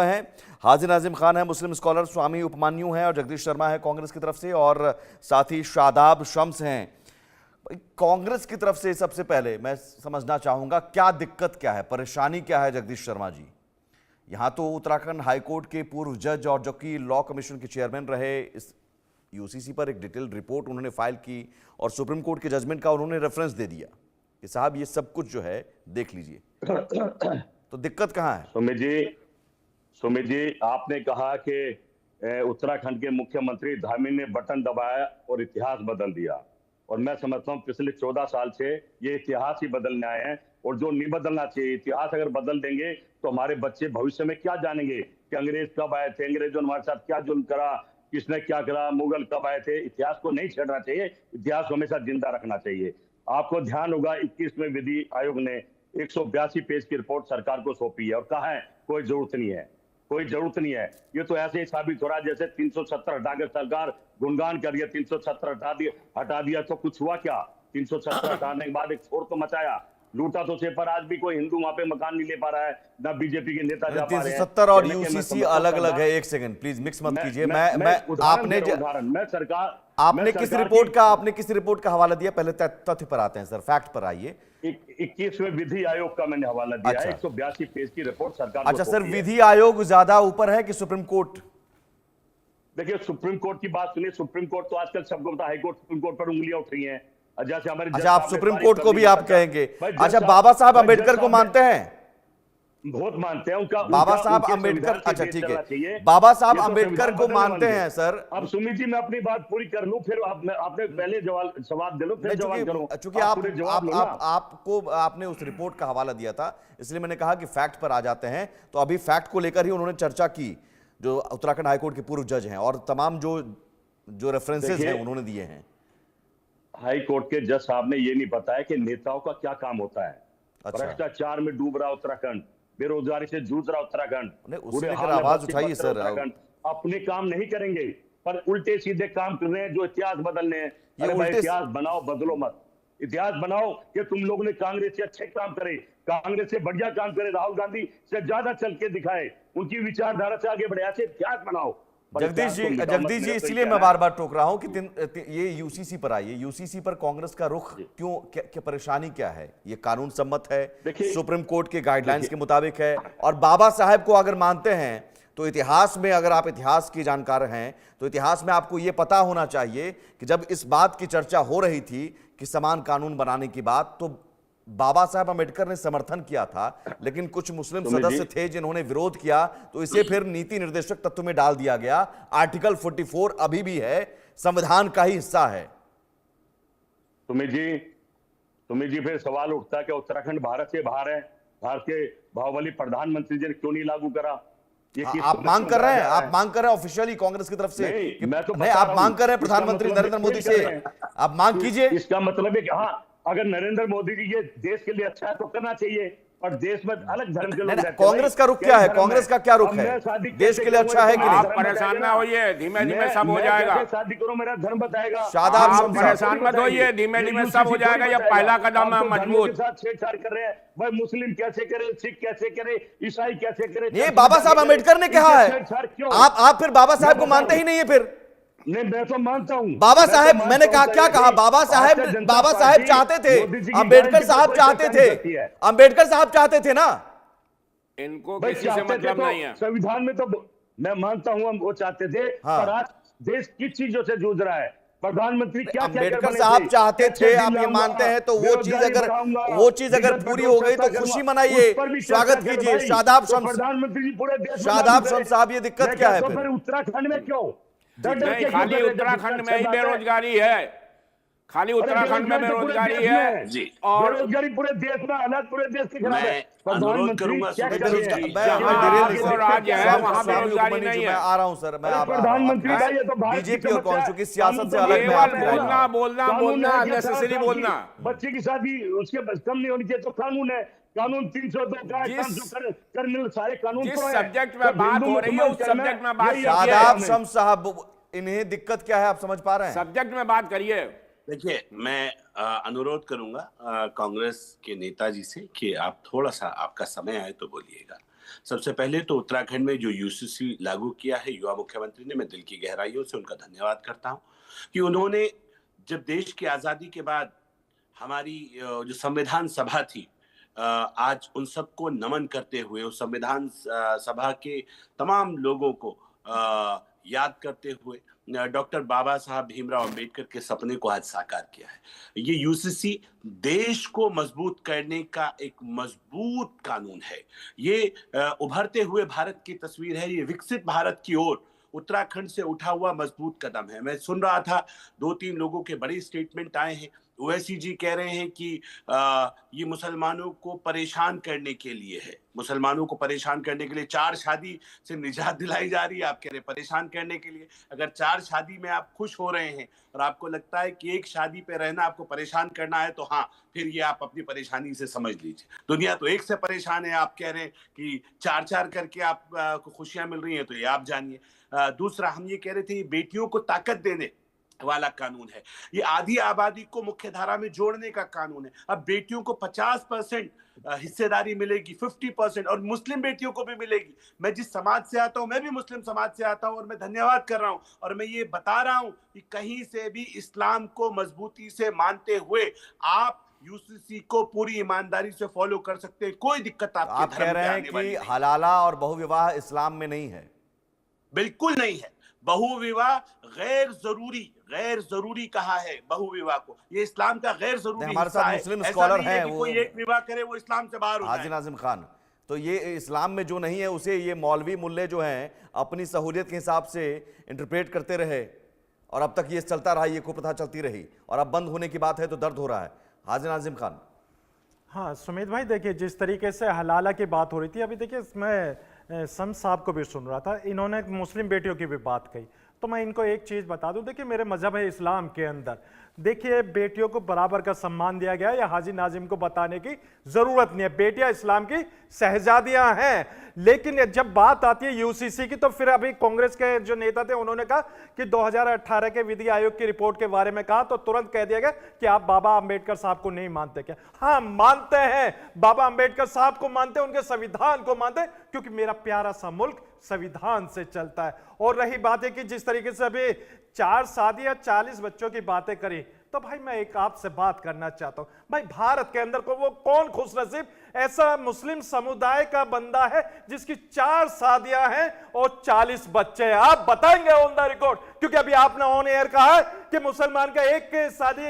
हैं। हाजिर नाजिम खान है, मुस्लिम स्कॉलर, स्वामी उपमान्यु हैं और जगदीश शर्मा है कांग्रेस की तरफ से, और साथ ही शादाब शम्स हैं कांग्रेस की तरफ से। सबसे पहले मैं समझना चाहूंगा क्या दिक्कत क्या है, परेशानी क्या है जगदीश शर्मा जी? यहां तो उत्तराखंड हाईकोर्ट के पूर्व जज और जो कि लॉ कमीशन के चेयरमैन रहे, इस यूसीसी पर एक डिटेल्ड रिपोर्ट उन्होंने फाइल की और सुप्रीम कोर्ट के जजमेंट का उन्होंने रेफरेंस दे दिया कि साहब ये सब कुछ जो है देख लीजिए। तो दिक्कत कहां है? सुमित जी, आपने कहा कि उत्तराखंड के मुख्यमंत्री धामी ने बटन दबाया और इतिहास बदल दिया, और मैं समझता हूँ पिछले 14 साल से ये इतिहास ही बदलने आए हैं, और जो नहीं बदलना चाहिए। इतिहास अगर बदल देंगे तो हमारे बच्चे भविष्य में क्या जानेंगे कि अंग्रेज कब आए थे, अंग्रेजों ने हमारे साथ क्या जुल्म करा, किसने क्या करा, मुगल कब आए थे। इतिहास को नहीं छेड़ना चाहिए, इतिहास को हमेशा जिंदा रखना चाहिए। आपको ध्यान होगा 21वें विधि आयोग ने 182 पेज की रिपोर्ट सरकार को सौंपी है और कहा है कोई जरूरत नहीं है, कोई जरूरत नहीं है। ये तो ऐसे ही साबित हो रहा है जैसे 370 हटाकर सरकार गुणगान कर रही है, 370 हटा दिया तो कुछ हुआ क्या? 370 हटाने के बाद एक शोर तो मचाया, लूटा तो से, पर आज भी कोई हिंदू वहां पे मकान नहीं ले पा रहा है, ना बीजेपी के नेता जा पा रहे हैं। 370 और यूसीसी अलग अलग है। एक सेकंड प्लीज, मिक्स मत कीजिए। आपने किस रिपोर्ट का हवाला दिया? पहले तथ्य पर आते हैं सर, फैक्ट पर आइए। 21वें विधि आयोग का मैंने हवाला दिया है, 182 पेज की रिपोर्ट सरकार को। अच्छा सर, विधि आयोग ज्यादा ऊपर है कि सुप्रीम कोर्ट? देखिए, सुप्रीम कोर्ट की बात सुनिए। सुप्रीम कोर्ट तो आजकल सबको पता है, हाईकोर्ट सुप्रीम कोर्ट पर उंगलियां उठ रही हैं। जैसे हमारे आप सुप्रीम कोर्ट को भी आप कहेंगे? अच्छा, बाबा साहब अम्बेडकर को मानते हैं? बहुत मानते हैं उनका। बाबा साहब अम्बेडकर, अच्छा ठीक है, बाबा साहब अम्बेडकर को मानते हैं सर। अब सुमित जी, मैं अपनी बात पूरी कर लूं, फिर आपने पहले जवाब दे लो, फिर जवाब करूं। चूंकि आपको आपने उस रिपोर्ट का हवाला दिया था, इसलिए मैंने कहा कि फैक्ट पर आ जाते हैं। तो अभी फैक्ट को लेकर ही उन्होंने चर्चा की, जो उत्तराखंड हाईकोर्ट के पूर्व जज हैं, और तमाम जो रेफरेंसेस हैं उन्होंने दिए हैं। हाई कोर्ट के जज साहब ने ये नहीं बताया कि नेताओं का क्या काम होता है। भ्रष्टाचार में डूब रहा उत्तराखंड, बेरोजगारी से जूझ रहा उत्तराखंड, उसको लेकर आवाज उठाइए सर। अपने काम नहीं करेंगे पर उल्टे सीधे काम कर रहे हैं जो इतिहास बदलने हैं। अरे भाई, इतिहास बनाओ, बदलो मत। इतिहास बनाओ कि तुम लोग ने कांग्रेस से अच्छे काम करे, कांग्रेस से बढ़िया काम करे, राहुल गांधी से ज्यादा चल के दिखाए, उनकी विचारधारा से आगे बढ़े, ऐसे इतिहास बनाओ। जगदीश जी, इसलिए मैं बार बार टोक रहा हूं कि ये यूसीसी पर आइए। यूसीसी पर कांग्रेस का रुख क्यों, क्या परेशानी क्या है? ये कानून सम्मत है, सुप्रीम कोर्ट के गाइडलाइंस के मुताबिक है, और बाबा साहब को अगर मानते हैं तो इतिहास में, अगर आप इतिहास की जानकार हैं तो इतिहास में आपको यह पता होना चाहिए कि जब इस बात की चर्चा हो रही थी कि समान कानून बनाने की बात, तो बाबा साहब अम्बेडकर ने समर्थन किया था, लेकिन कुछ मुस्लिम सदस्य थे जिन्होंने विरोध किया, तो इसे फिर नीति निर्देशक तत्व में डाल दिया गया। आर्टिकल 44 अभी भी है, संविधान का ही हिस्सा है। सुमित जी, फिर सवाल उठता है कि उत्तराखंड भारत से बाहर है, भारत के बाहुबली प्रधानमंत्री जी ने क्यों नहीं लागू करा? आप मांग कर रहे हैं, ऑफिशियली कांग्रेस की तरफ से? नहीं, आप मांग कर रहे हैं प्रधानमंत्री नरेंद्र मोदी से, आप मांग कीजिए। इसका मतलब है कि हाँ, अगर नरेंद्र मोदी जी ये देश के लिए अच्छा है तो करना चाहिए, और देश में अलग धर्म के लोग। कांग्रेस का रुख क्या है? कांग्रेस का क्या रुख है? देश के लिए अच्छा है कि नहीं? आप परेशान ना होइए, धीमे धीमे सब हो जाएगा। शादी करो, मेरा धर्म बताएगा। शादाब परेशान मत होइए, धीमे धीमे सब हो जाएगा। ये पहला कदम है मजबूत। छेड़छाड़ कर रहे हैं भाई, मुस्लिम कैसे करे, सिख कैसे करे, ईसाई कैसे करे? ये बाबा साहब अम्बेडकर ने कहा है, आप फिर बाबा साहब को मानते ही नहीं है फिर? नहीं, मैं तो मानता हूं। बाबा साहब, मैंने कहा क्या कहा? बाबा साहब चाहते थे, अम्बेडकर साहब चाहते थे ना? इनको किसी से मतलब नहीं है। संविधान में तो मैं मानता हूं हम वो चाहते थे, पर आज देश किस चीजों से जूझ रहा है? प्रधानमंत्री क्या अम्बेडकर साहब चाहते थे, आप ये मानते हैं, तो वो चीज अगर पूरी हो गई तो खुशी मनाइए, स्वागत कीजिए। शादाब शम्स, प्रधानमंत्री जी पूरे देश साहब, ये दिक्कत क्या है फिर? उत्तराखंड में क्यों? नहीं, खाली उत्तराखंड में ही बेरोजगारी है, खाली उत्तराखंड में बेरोजगारी है जी, और बेरोजगारी पूरे देश में, हालात पूरे देश के खराब है। अनुरोध करूंगा राज्य है वहां बेरोजगारी नहीं है। मैं आ रहा हूं सर, मैं प्रधानमंत्री का ये तो बीजेपी और कांग्रेस की सियासत से अलग में बोलना नेसेसरी बोलना। बच्चे की शादी उसके कम नहीं होनी चाहिए तो कानून है, कानून 302 का कर्मिनल सारे कानून। जिस सब्जेक्ट में बात हो रही है उस सब्जेक्ट में बात करिए। शादाब शम्स साहब, इन्हें दिक्कत क्या है, आप समझ पा रहे हैं? सब्जेक्ट में बात करिए। देखिए, मैं अनुरोध करूंगा कांग्रेस के नेताजी से कि आप थोड़ा सा, आपका समय आए तो बोलिएगा। सबसे पहले तो उत्तराखंड में जो यूसीसी लागू किया है युवा मुख्यमंत्री ने, मैं दिल की गहराइयों से उनका धन्यवाद करता हूं कि उन्होंने जब देश की आजादी के बाद हमारी जो संविधान सभा थी, आज उन सबको नमन करते हुए उस संविधान सभा के तमाम लोगों को याद करते हुए डॉक्टर बाबा साहब भीमराव अंबेडकर के सपने को आज साकार किया है। ये यूसीसी देश को मजबूत करने का एक मजबूत कानून है। ये उभरते हुए भारत की तस्वीर है। ये विकसित भारत की ओर उत्तराखंड से उठा हुआ मजबूत कदम है। मैं सुन रहा था 2-3 लोगों के बड़े स्टेटमेंट आए हैं। ओवैसी जी कह रहे हैं कि ये मुसलमानों को परेशान करने के लिए है, मुसलमानों को परेशान करने के लिए 4 शादी से निजात दिलाई जा रही है। आप कह रहे हैं परेशान करने के लिए। अगर 4 शादी में आप खुश हो रहे हैं और आपको लगता है कि एक शादी पे रहना आपको परेशान करना है, तो हाँ, फिर ये आप अपनी परेशानी से समझ लीजिए। दुनिया तो एक से परेशान है, आप कह रहे हैं कि 4-4 करके आपको खुशियां मिल रही हैं, तो ये आप जानिए। दूसरा, हम ये कह रहे थे बेटियों को ताकत देने वाला कानून है। ये आधी आबादी को मुख्य धारा में जोड़ने का कानून है। अब बेटियों को 50% हिस्सेदारी मिलेगी, 50%, और मुस्लिम बेटियों को भी मिलेगी। मैं जिस समाज से आता हूं, मैं भी मुस्लिम समाज से आता हूं, और मैं धन्यवाद कर रहा हूं और मैं ये बता रहा हूं कि कहीं से भी इस्लाम को मजबूती से मानते हुए आप यूसीसी को पूरी ईमानदारी से फॉलो कर सकते हैं। कोई दिक्कत आपके आप कह रहे हैं कि हलाला और बहुविवाह इस्लाम में नहीं है? बिल्कुल नहीं है। बहुविवाह गैर जरूरी कहा है बहुविवाह को। ये इस्लाम का गैर जरूरी हमारे साथ मुस्लिम स्कॉलर हैं, वो कोई एक विवाह करे वो इस्लाम से बाहर हो जाए। हाजी नाजिम खान, तो ये इस्लाम में जो नहीं है उसे ये मौलवी मुल्ले जो हैं अपनी सहूलियत के हिसाब से इंटरप्रेट करते रहे और अब तक ये चलता रहा, ये कुप्रथा चलती रही, और अब बंद होने की बात है तो दर्द हो रहा है। हाजी नाजिम खान। हाँ सुमित भाई, देखिए जिस तरीके से हलाला की बात हो रही थी, अभी देखिए मैं शम्स साहब को भी सुन रहा था, इन्होंने मुस्लिम बेटियों की भी बात कही, तो मैं इनको एक चीज़ बता दूं। देखिए मेरे मजहब है इस्लाम के अंदर देखिए बेटियों को बराबर का सम्मान दिया गया है। या हाजी नाजिम को बताने की जरूरत नहीं है, बेटियां इस्लाम की शहजादियां हैं। लेकिन जब बात आती है यूसीसी की, तो फिर अभी कांग्रेस के जो नेता थे उन्होंने कहा कि 2018 के विधि आयोग की रिपोर्ट के बारे में कहा, तो तुरंत कह दिया गया कि आप बाबा अंबेडकर साहब को नहीं मानते क्या? हाँ मानते हैं, बाबा अंबेडकर साहब को मानते हैं, उनके संविधान को मानते हैं, क्योंकि मेरा प्यारा सा मुल्क संविधान से चलता है। और रही बात है कि जिस तरीके से अभी 4 शादी या 40 बच्चों की बातें करी, तो भाई मैं एक आपसे बात करना चाहता हूं, भाई भारत के अंदर को वो कौन खुशनसीब ऐसा मुस्लिम समुदाय का बंदा है जिसकी 4 शादियां हैं और 40 बच्चे हैं? आप बताएंगे ऑन द रिकॉर्ड, क्योंकि अभी आपने ऑन एयर कहा है कि मुसलमान का एक शादी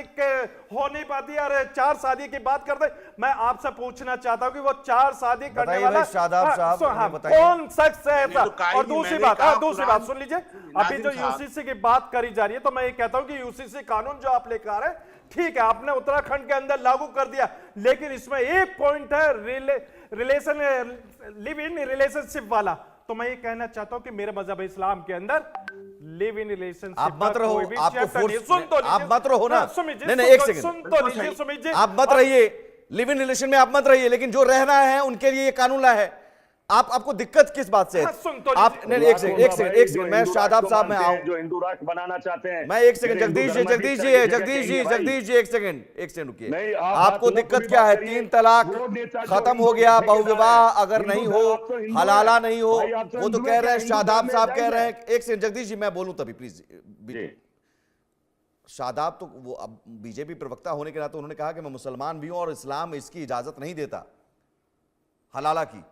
हो नहीं पाती और 4 शादी की बात करते। मैं आपसे पूछना चाहता हूं कि वो 4 शादी करने वाला शादाब साहब कौन शख्स है ऐसा? और दूसरी बात सुन लीजिए, अभी जो यूसीसी की बात करी जा रही है, तो मैं ये कहता हूं कि यूसीसी कानून जो आप लेकर आ रहे हैं, ठीक है आपने उत्तराखंड के अंदर लागू कर दिया, लेकिन इसमें एक पॉइंट है लिव इन रिलेशनशिप वाला। तो मैं ये कहना चाहता हूं कि मेरे मजहब इस्लाम के अंदर लिव इन रिलेशनशिप आप मत रहो, आपको फोर्स, सुन तो आप मत रहो ना, नहीं एक सेकंड, सुन तो लीजिए सुमित जी, आप मत रहिए, लिव इन रिलेशन में आप मत रहिए, लेकिन जो रहना है उनके लिए ये कानून लाया है। आपको दिक्कत किस बात से है? आप नहीं, एक सेकंड, मैं शादाब साहब में आऊं, जो हिंदू राष्ट्र बनाना चाहते हैं। मैं एक सेकंड, जगदीश जी एक सेकंड रुकिए। आपको दिक्कत क्या है? 3 तलाक खत्म हो गया, बहुविवाह अगर नहीं हो, हलाला नहीं हो, वो तो कह रहे हैं, शादाब साहब कह रहे हैं। एक सेकंड जगदीश जी, मैं बोलूं तभी प्लीज। शादाब तो वो अब बीजेपी प्रवक्ता होने के नाते उन्होंने कहा कि मैं मुसलमान भी हूं और इस्लाम इसकी इजाजत नहीं देता हलाला की।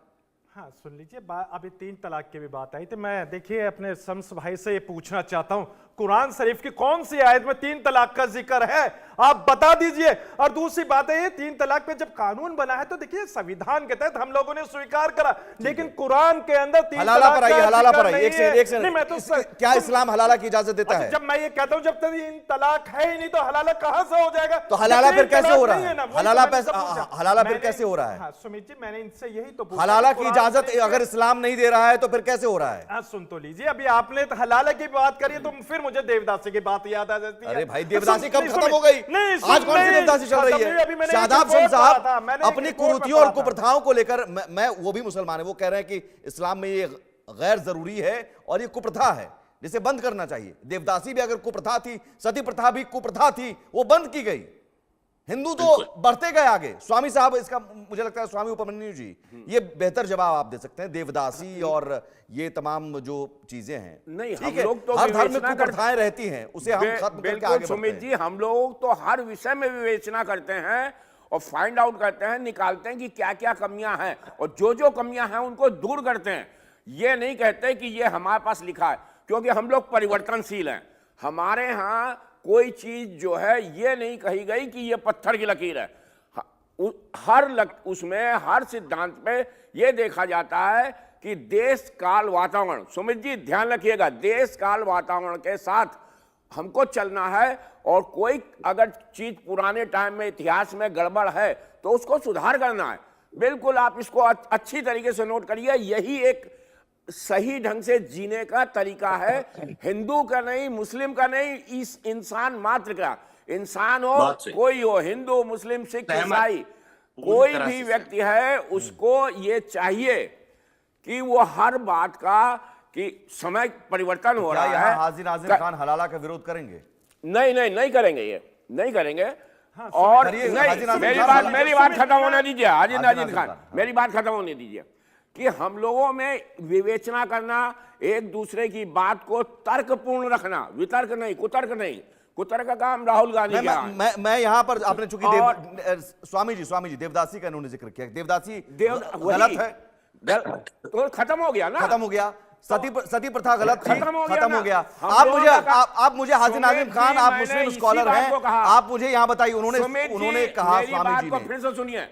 हाँ सुन लीजिए, अभी 3 तलाक की भी बात आई थी। मैं देखिए अपने शम्स भाई से ये पूछना चाहता हूं, कुरान शरीफ की कौन सी आयत में 3 तलाक का जिक्र है? आप बता दीजिए। और दूसरी बात है, ये 3 तलाक पे जब कानून बना है तो देखिए संविधान के तहत हम लोगों ने स्वीकार करा, लेकिन कुरान के अंदर 3 हलाला पर आइए, हलाला पर आइए, एक सेकंड, क्या इस्लाम हलाला की इजाजत देता है? जब मैं ये कहता हूं जब तक 3 तलाक है ही नहीं तो हलाला कहां से हो जाएगा? तो हलाला फिर कैसे हो रहा है? हलाला फिर कैसे हो रहा है? सुमित जी, मैंने इनसे यही तो पूछा, हलाला की इजाजत अगर इस्लाम नहीं दे रहा है तो फिर कैसे हो रहा है? सुन तो लीजिए, अभी आपने तो हलाला की बात करी तो फिर मुझे देवदासी की बात याद आ जाती है। अरे भाई, देवदासी कब खत्म हो गई? आज कौन सी देवदासी चल रही है? शादाब साहब अपनी कुरीतियों और कुप्रथाओं को लेकर, मैं वो भी मुसलमान है, वो कह रहे हैं कि इस्लाम में ये गैर जरूरी है और ये कुप्रथा है जिसे बंद करना चाहिए। देवदासी भी अगर कुप्रथा थी, सती प्रथा भी कुप्रथा थी, वो बंद की गई। हिंदू तो बढ़ते गए आगे। स्वामी साहब, इसका मुझे लगता है स्वामी उपमन्यु जी ये बेहतर जवाब आप दे सकते हैं। देवदासी और ये तमाम जो चीजें हैं, नहीं, ठीक हम है, लोग तो हर धर्म में विवेचना कुप्रथाएं रहती हैं, उसे हम खत्म करके बिल्कुल आगे बढ़ते सुमित हैं। जी, हम लोग तो हर विषय में विवेचना करते हैं और फाइंड आउट करते हैं, निकालते हैं कि क्या क्या कमियां हैं और जो जो कमियां हैं उनको दूर करते हैं। ये नहीं कहते कि ये हमारे पास लिखा है, क्योंकि हम लोग परिवर्तनशील हैं। हमारे यहाँ कोई चीज जो है ये नहीं कही गई कि ये पत्थर की लकीर है। उसमें हर सिद्धांत पे ये देखा जाता है कि देश काल वातावरण, सुमित जी ध्यान रखिएगा, देश काल वातावरण के साथ हमको चलना है। और कोई अगर चीज पुराने टाइम में इतिहास में गड़बड़ है तो उसको सुधार करना है। बिल्कुल, आप इसको अच्छी तरीके से नोट करिए। यही एक सही ढंग से जीने का तरीका है, हिंदू का नहीं, मुस्लिम का नहीं, इस इंसान मात्र का। इंसान हो, कोई हो, हिंदू, मुस्लिम, सिख, ईसाई, कोई भी व्यक्ति है, उसको ये चाहिए कि वो हर बात का कि समय परिवर्तन हो रहा है। हाजी नाजिम खान हलाला का विरोध करेंगे? नहीं करेंगे, ये नहीं करेंगे। और नहीं, मेरी बात खत्म होने दीजिए हाजी नाजिम खान, मेरी बात खत्म होने दीजिए कि हम लोगों में विवेचना करना, एक दूसरे की बात को तर्कपूर्ण रखना, वितर्क नहीं, कुतर्क नहीं। कुतर्क का काम राहुल गांधी का। मैं यहाँ पर आपने चूंकि स्वामी जी देवदासी का इन्होंने जिक्र किया, देवदासी गलत है तो खत्म हो गया ना, खत्म हो गया। सती प्रथा गलत थी, खत्म हो गया। आप मुझे हाजी नाजिम खान, आप मुस्लिम स्कॉलर हैं, आप मुझे यहाँ बताइए, उन्होंने कहा, स्वामी जी ने, फिर से सुनिए,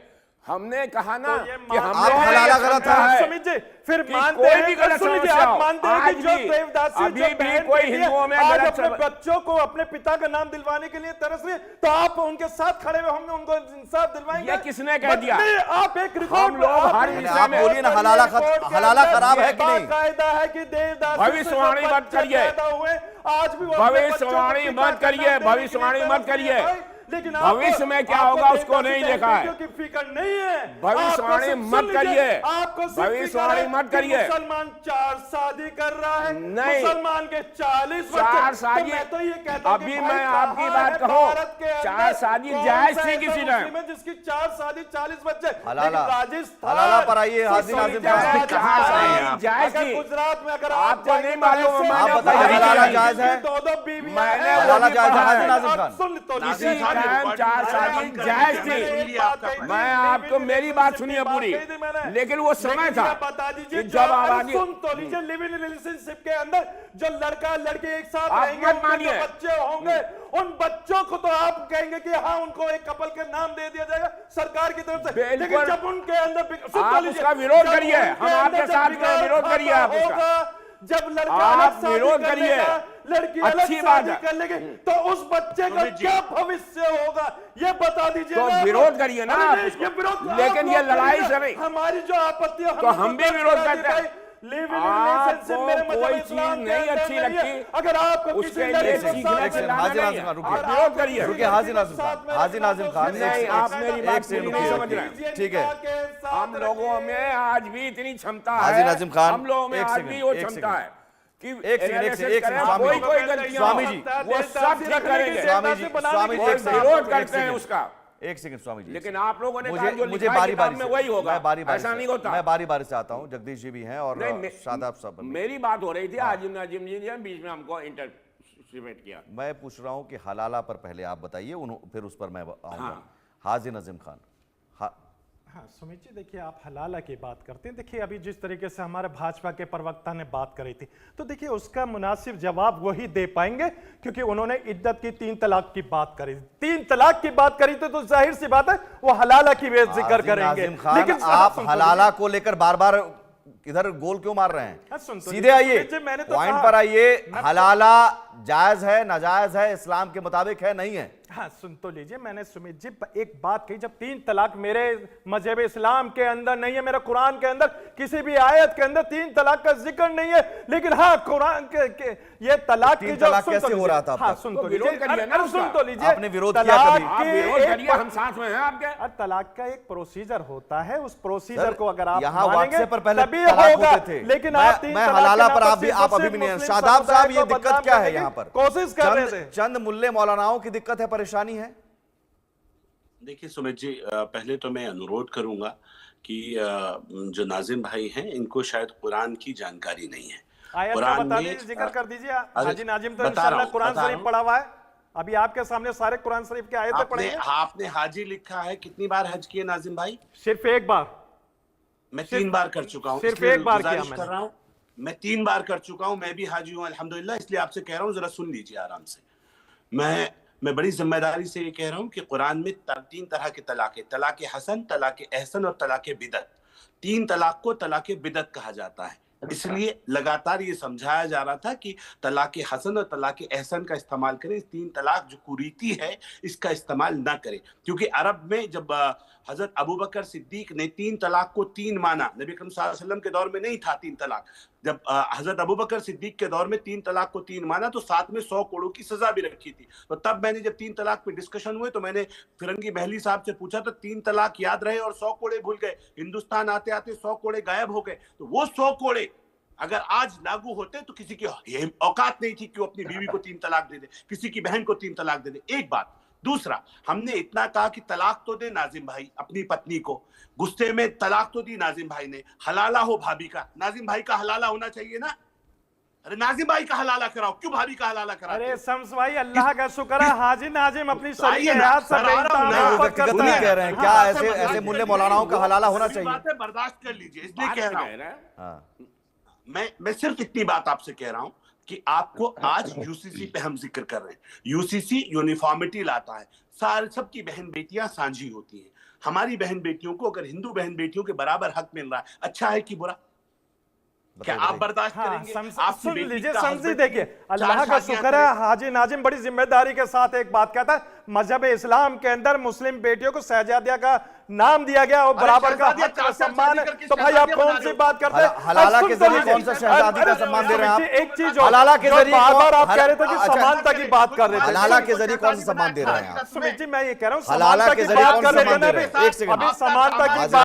हमने कहा ना कि हम हलाला गलत है। सुमित जी, फिर मानते कोई हैं, भी गलत सुन लीजिए, समस्या आप मानते हैं कि जो देवदासी, अभी जो भी बहन कोई के लिए हिंदुओं में आज गलत अपने बच्चों को अपने पिता का नाम दिलवाने के लिए तरस रहे, तो आप उनके साथ खड़े हुए होंगे, उनको इंसाफ दिलवाएंगे? ये किसने कह दिया? आप एक रिकॉर्ड, हम लोग हर विषय में बोलिए ना, हलाला खराब है कि नहीं? कायदा है कि देवदासी भविष्यवाणी मत करिए, आज भी भविष्यवाणी मत करिए, भविष्यवाणी मत करिए। लेकिन भविष्य में क्या होगा उसको नहीं देखा है। क्योंकि फिक्र नहीं है, भविष्यवाणी मत करिए, आपको भविष्यवाणी मत करिए। मुसलमान 4 शादी कर रहा है, नहीं, मुसलमान के 40 4 शादी, मैं तो ये कहता हूं अभी कि मैं भाई आपकी कहां बात है कहूं, भारत के अंदर 4 शादी कौन जायज सा थी ऐसा किसी ने? मुस्लिम है जिसकी 4 शादी 40 बच्चे? हलाला, राजस्थान, हलाला पर आइए हाजी नाजिम खान, कहां से जायज थी? गुजरात में अगर आपको नहीं मालूम, आप बताइए हलाला जायज है? 2 बीवी, मैंने हलाला जायज है हाजी नाजिम खान? सुन तो इसी लीजिए, टाइम 4 शादी जायज थी। मैं आपको, मेरी बात सुनिए पूरी, लेकिन वो समय था बता दीजिए कि जब आबादी, सुन तो लीजिए, लिव इन रिलेशनशिप के अंदर जो लड़का लड़की एक साथ आप रहेंगे, मत उनके मानिए। जो बच्चे होंगे, उन बच्चों को तो आप कहेंगे कि हाँ, उनको एक कपल के नाम दे दिया जाएगा सरकार की तरफ से। लेकिन जब उनके अंदर आप उसका विरोध करिए, हम आपके साथ में विरोध करिए, आप उसका, जब लड़का आप विरोध करिए, लड़की अच्छी बात है, कर लेगी, तो उस बच्चे का क्या भविष्य होगा ये बता दीजिए। तो विरोध करिए ना आप उसको। लेकिन ये लड़ाई से नहीं, हमारी जो आपत्ति है, तो हम भी विरोध करते हैं। आपको कोई चीज नहीं अच्छी लगती, अगर आपको उसके लिए सीखने से लाना नहीं है, आप विरोध करिए। रुकिए हाजी नाजिम खान, नहीं, आप मेरी बात पूरी नहीं समझ रहे हैं। ठीक है, हम लोगों में आज भी इतनी क्षमता हाजी है, नाजिम खान, हम लोगों में एक आज सेकंड, भी वो एक क्षमता है कि एक सेकंड, कोई गलतियां, स्वामी जी, वो सब ठीक करेंगे। स्वामी जी, और विरोध करते हैं उसका। एक सेकंड स्वामी जी, लेकिन आप लोगों ने कहा जो मुझे लिखा है बारी किताब बारी में से, वही होगा, ऐसा नहीं होता। मैं बारी बारी से आता हूं, जगदीश जी भी हैं और शादाब साहब। मेरी बात हो रही थी, आज नाजिम जी ने बीच में हमको इंटरफेयर किया। मैं पूछ रहा हूं कि हलाला पर पहले आप बताइए, फिर उस पर मैं आऊंगा। हाजी नाजिम खान, हाँ सुमित जी, देखिए आप हलाला की बात करते हैं, देखिए अभी जिस तरीके से हमारे भाजपा के प्रवक्ता ने बात करी थी, तो देखिए उसका मुनासिब जवाब वही दे पाएंगे क्योंकि उन्होंने इद्दत की 3 तलाक की बात करी। 3 तलाक की बात करी तो जाहिर सी बात है वो हलाला की भी जिक्र करेंगे। लेकिन आप हलाला को लेकर बार बार इधर गोल क्यों मार रहे हैं? सीधे आइए, पॉइंट पर आइए। हलाला जायज है, नाजायज है, इस्लाम के मुताबिक है, नहीं है? हाँ सुन तो लीजिए, मैंने सुमित जी एक बात कही, जब 3 तलाक मेरे मजहब इस्लाम के अंदर नहीं है, मेरा कुरान के अंदर किसी भी आयत के अंदर 3 तलाक का जिक्र नहीं है, लेकिन हाँ कुरान के ये तलाक की जो कैसे हो रहा था? हाँ सुन तो लीजिए, सुन तो लीजिए, आपने विरोध किया कभी? आप विरोध करिए, हम साथ में हैं आपके। तलाक का एक प्रोसीजर होता है, उस प्रोसीजर को अगर आप यहाँ मानेंगे व्हाट्सएप पर पहले तभी तलाक होगा। होते थे, लेकिन आप मैं हलाला पर आप अभी भी नहीं। शादाब साहब, ये दिक्कत क्या है? यहाँ पर कोशिश कर रहे थे, चंद मुल्ले मौलानाओं की दिक्कत है, परेशानी है? देखिए सुमित जी, पहले तो मैं अनुरोध करूंगा कि जो नाजिम भाई हैं इनको शायद कुरान की जानकारी नहीं है। आयत का कुरान बता में दीजिए, जिक्र कर दीजिए। अरे, हाजी नाजिम तो बता रहा इंशाल्लाह हूं, कुरान बता रहा शरीफ हूं। पढ़ा हुआ है। अभी आपके सामने सारे कुरान शरीफ के आयतें आपने पढ़ेंगे। आपने हाजी लिखा है, कितनी बार हज किए नाजिम भाई? सिर्फ एक बार। मैं 3 बार कर चुका हूँ, सिर्फ इसलिए एक बार किया गुजारिश मैंने। कर रहा हूँ। मैं 3 बार कर चुका हूँ, मैं भी हाजी हूँ अल्हम्दुलिल्लाह, इसलिए आपसे कह रहा हूँ जरा सुन लीजिए आराम से। मैं बड़ी जिम्मेदारी से ये कह रहा हूँ कि कुरान में 3 तरह के तलाक है, तलाक हसन, तलाक एहसन और तलाक बिदत। 3 तलाक को तलाक बिदत कहा जाता है। इसलिए लगातार ये समझाया जा रहा था कि तलाक हसन और तलाक एहसन का इस्तेमाल करें, 3 तलाक जो कुरीति है इसका इस्तेमाल ना करें। क्योंकि अरब में जब हजरत अबू बकर सिद्दीक ने 3 तलाक को 3 माना, नबी अकरम सल्लल्लाहु अलैहि वसल्लम के दौर में नहीं था 3 तलाक। जब हजरत अबू बकर सिद्दीक के दौर में 3 तलाक को 3 माना तो साथ में 100 करोड़ की सजा भी रखी थी। तो तब मैंने जब 3 तलाक पे डिस्कशन हुए तो मैंने फिरंगी महली साहब से पूछा तो 3 तलाक याद रहे और 100 कोड़े भूल गए। हिंदुस्तान आते आते 100 कोड़े गायब हो गए। तो वो 100 कोड़े अगर आज लागू होते तो किसी की औकात नहीं थी कि वो अपनी बीवी को 3 तलाक दे दे, किसी की बहन को 3 तलाक दे दे। एक बात। दूसरा, हमने इतना कहा कि तलाक तो दे नाजिम भाई अपनी पत्नी को, गुस्से में तलाक तो दी नाजिम भाई ने, हलाला हो भाभी का। नाजिम भाई का हलाला होना चाहिए ना। अरे नाजिम भाई का हलाला कराओ, क्यों भाभी का हलाला कराओ? अरे शम्स भाई, अल्लाह का शुक्र है हाजी नाजिम अपनी शरीयत आइए ना, हयात से सर, आ रहा हूं, बेइंतहा मैं मोहब्बत व्यक्तिगत करता नहीं है। कह रहे हैं, क्या हाँ, ऐसे मुल्ले मौलानाओं का हलाला होना चाहिए? बातें बर्दाश्त कर लीजिए, इसलिए बात कह रहा कह हूं। रहा है। हाँ। मैं सिर्फ इतनी बात आपसे कह रहा हूं कि आपको आज यूसीसी पे हम जिक्र कर रहे हैं। यूसीसी यूनिफॉर्मिटी लाता है, सारे सबकी बहन बेटियां साझी होती हैं। हमारी बहन बेटियों को अगर हिंदू बहन बेटियों के बराबर हक मिल रहा है, अच्छा है कि बुरा? क्या आप बर्दाश्त हाँ, करेंगे? सुन बेटी लीजिए का समझी, husband देखिए 4 अल्लाह का शादियां शुक्र है हाजी नाजिम बड़ी जिम्मेदारी के साथ एक बात कहता है, मजहब इस्लाम के अंदर मुस्लिम बेटियों को शहजादिया का नाम दिया गया और बराबर का शहजादिया हक और 4 सम्मान है। करके तो भाई आप शहजादिया कौन बना सी रहे हो? बात करते हैं? हलाला सुन के तो जरिए लीजिए। कौन सा शहजादी का सम्मान दे रहे हैं आप? एक चीज और, हलाला के जो जरिए बार-बार आप कौन- कह रहे थे कि अच्छा, समानता की बात कर रहे थे। हलाला के जरिए कौन सा सम्मान दे रहे हैं आप? सुमित जी, मैं ये कह रहा हूँ हलाला समानता के की जरिए बात कौन कर सा लेते सम्मान हैं दे ना रहे हैं? एक अभी सेकंड। समानता की हाजी बात